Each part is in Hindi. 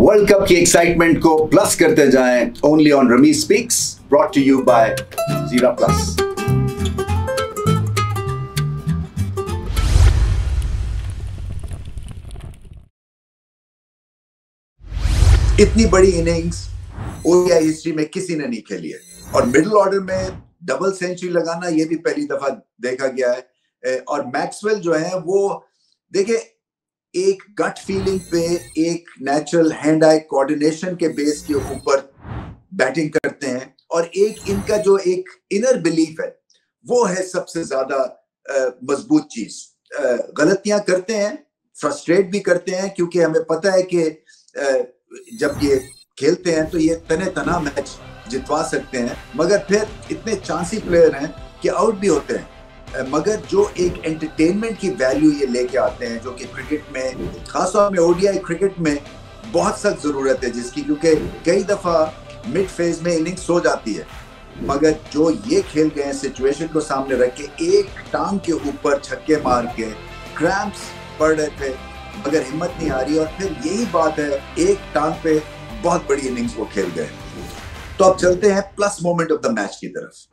वर्ल्ड कप की एक्साइटमेंट को प्लस करते जाएं only on Rameez speaks, brought to you by जीरा प्लस। इतनी बड़ी इनिंग्स ओडीआई हिस्ट्री में किसी ने नहीं खेली है और मिडिल ऑर्डर में डबल सेंचुरी लगाना ये भी पहली दफा देखा गया है। और मैक्सवेल जो है वो देखिए एक गट फीलिंग पे, एक नेचुरल हैंड आई कोऑर्डिनेशन के बेस के ऊपर बैटिंग करते हैं और एक इनका जो एक इनर बिलीफ है वो है सबसे ज्यादा मजबूत चीज। गलतियां करते हैं, फ्रस्ट्रेट भी करते हैं क्योंकि हमें पता है कि जब ये खेलते हैं तो ये तने तना मैच जितवा सकते हैं, मगर फिर इतने चांसी प्लेयर हैं कि आउट भी होते हैं। मगर जो एक एंटरटेनमेंट की वैल्यू ये लेके आते हैं जो कि क्रिकेट में, खासतौर में ओडीआई क्रिकेट में बहुत सख्त जरूरत है जिसकी, क्योंकि कई दफा मिड फेज में इनिंग्स सो जाती है। मगर जो ये खेल गए हैं सिचुएशन को सामने रख के, एक टांग के ऊपर छक्के मार के क्रैम्प्स पड़ रहे थे मगर हिम्मत नहीं आ रही, और फिर यही बात है, एक टांग पे बहुत बड़ी इनिंग्स वो खेल गए। तो अब चलते हैं plus moment of the match की तरफ।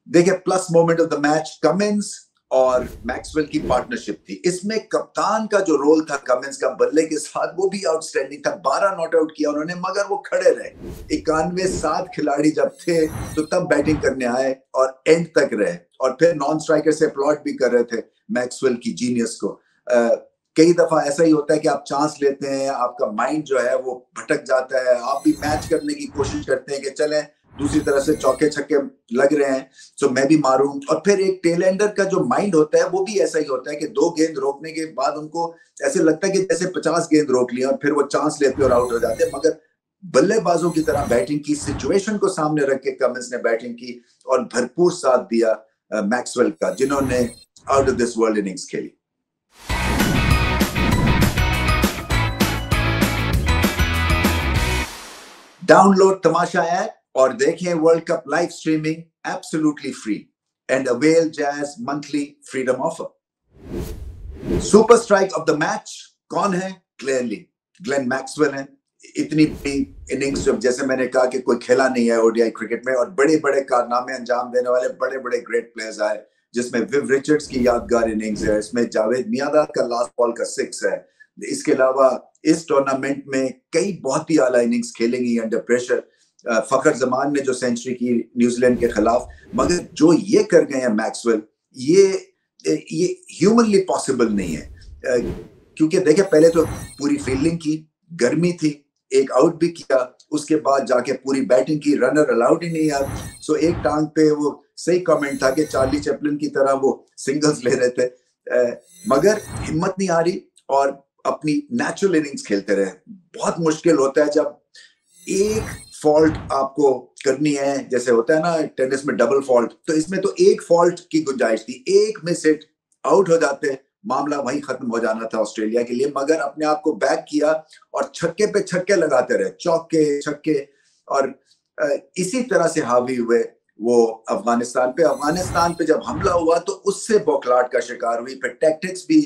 देखिए plus moment of the match Cummins और मैक्सवेल की पार्टनरशिप थी। इसमें कप्तान का जो रोल था कमिंस का बल्ले के साथ वो भी आउटस्टैंडिंग था। 12 नॉट आउट किया उन्होंने मगर वो खड़े रहे। 91 7 खिलाड़ी जब थे तो तब बैटिंग करने आए और एंड तक रहे, और फिर नॉन स्ट्राइकर से प्लॉट भी कर रहे थे मैक्सवेल की जीनियस को। कई दफा ऐसा ही होता है कि आप चांस लेते हैं, आपका माइंड जो है वो भटक जाता है, आप भी मैच करने की कोशिश करते हैं कि चलें दूसरी तरफ से चौके छक्के लग रहे हैं तो मैं भी मारूं, और फिर एक टेल एंडर का जो माइंड होता है वो भी ऐसा ही होता है कि 2 गेंद रोकने के बाद उनको ऐसे लगता है कि जैसे 50 गेंद रोक लिया और फिर वो चांस लेते और आउट हो जाते हैं। मगर बल्लेबाजों की तरह बैटिंग की, सिचुएशन को सामने रख के कमिंस ने बैटिंग की और भरपूर साथ दिया मैक्सवेल का, जिन्होंने out of this world innings खेली। डाउनलोड तमाशा ऐप और देखें world cup live streaming absolutely free and avail jazz monthly freedom offer. Super strike off the match कौन है? क्लियरली ग्लेन मैक्सवेल है। इतनी बड़ी इनिंग्स जैसे मैंने कहा कि कोई खेला नहीं है ओडीआई क्रिकेट में, और बड़े बड़े कारनामे अंजाम देने वाले बड़े बड़े ग्रेट प्लेयर्स आए, जिसमें विव रिचर्ड्स की यादगार इनिंग्स है, इसमें जावेद मियांदाद का लास्ट बॉल का 6 है। इसके अलावा इस टूर्नामेंट में कई बहुत ही आला इनिंग्स खेलेंगी अंडर प्रेशर। फखर जमान ने जो सेंचुरी की न्यूजीलैंड के खिलाफ, मगर जो ये कर गए हैं मैक्सवेल, ये ह्यूमनली पॉसिबल नहीं है। क्योंकि देखिए पहले तो पूरी फील्डिंग की, गर्मी थी, एक आउट भी किया, उसके बाद जाके पूरी बैटिंग की, रनर अलाउड ही नहीं यार। सो एक टांग पे वो सही कमेंट था कि चार्ली चैपलिन की तरह वो सिंगल्स ले रहे थे, मगर हिम्मत नहीं आ रही और अपनी नेचुरल इनिंग्स खेलते रहे। बहुत मुश्किल होता है जब एक फॉल्ट आपको करनी है, जैसे होता है ना टेनिस में डबल फॉल्ट, तो इसमें तो एक फॉल्ट की गुंजाइश थी, एक मिस हिट आउट हो जाते, मामला वहीं खत्म हो जाना था ऑस्ट्रेलिया के लिए। मगर अपने आप को बैक किया और छक्के पे छक्के लगाते रहे, चौके छक्के, और इसी तरह से हावी हुए वो अफगानिस्तान पे। अफगानिस्तान पे जब हमला हुआ तो उससे बौखलाहट का शिकार हुई, फिर टैक्टिक्स भी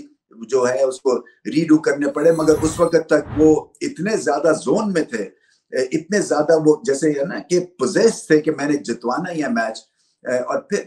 जो है उसको रीडू करने पड़े। मगर उस वक्त तक वो इतने ज्यादा जोन में थे, इतने ज्यादा वो जैसे है ना कि पोजेस थे कि मैंने जितवाना ही है मैच। और फिर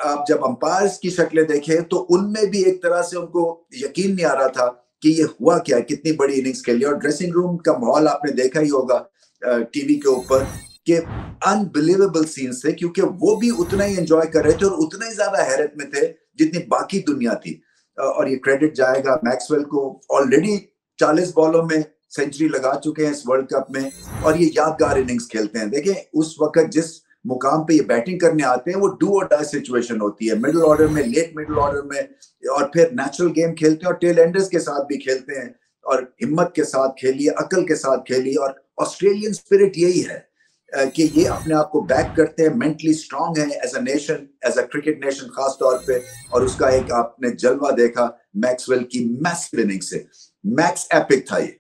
आप जब अंपायर्स की शक्लें देखें तो उनमें भी एक तरह से उनको यकीन नहीं आ रहा था कि ये हुआ क्या, कितनी बड़ी इनिंग्स खेली। और ड्रेसिंग रूम का माहौल आपने देखा ही होगा टीवी के ऊपर कि अनबिलीवेबल सीन्स थे, क्योंकि वो भी उतना ही एंजॉय कर रहे थे और उतना ही ज्यादा हैरत में थे जितनी बाकी दुनिया थी। और ये क्रेडिट जाएगा मैक्सवेल को, ऑलरेडी 40 बॉलों में सेंचुरी लगा चुके हैं इस वर्ल्ड कप में और ये यादगार इनिंग्स खेलते हैं। देखिए उस वक्त जिस मुकाम पे ये बैटिंग करने आते हैं वो डू और डाई सिचुएशन होती है, मिडिल ऑर्डर में, लेट मिडिल ऑर्डर में, और फिर नेचुरल गेम खेलते हैं और टेल एंडर्स के साथ भी खेलते हैं, और हिम्मत के साथ खेलिए, अकल के साथ खेलिए। और ऑस्ट्रेलियन स्पिरिट यही है कि ये अपने आप को बैक करते हैं, मेंटली स्ट्रांग है as a nation, as a cricket nation खास तौर पे। और उसका एक आपने जलवा देखा मैक्सवेल की मैसिव इनिंग से, मैक्स एपिक था ये।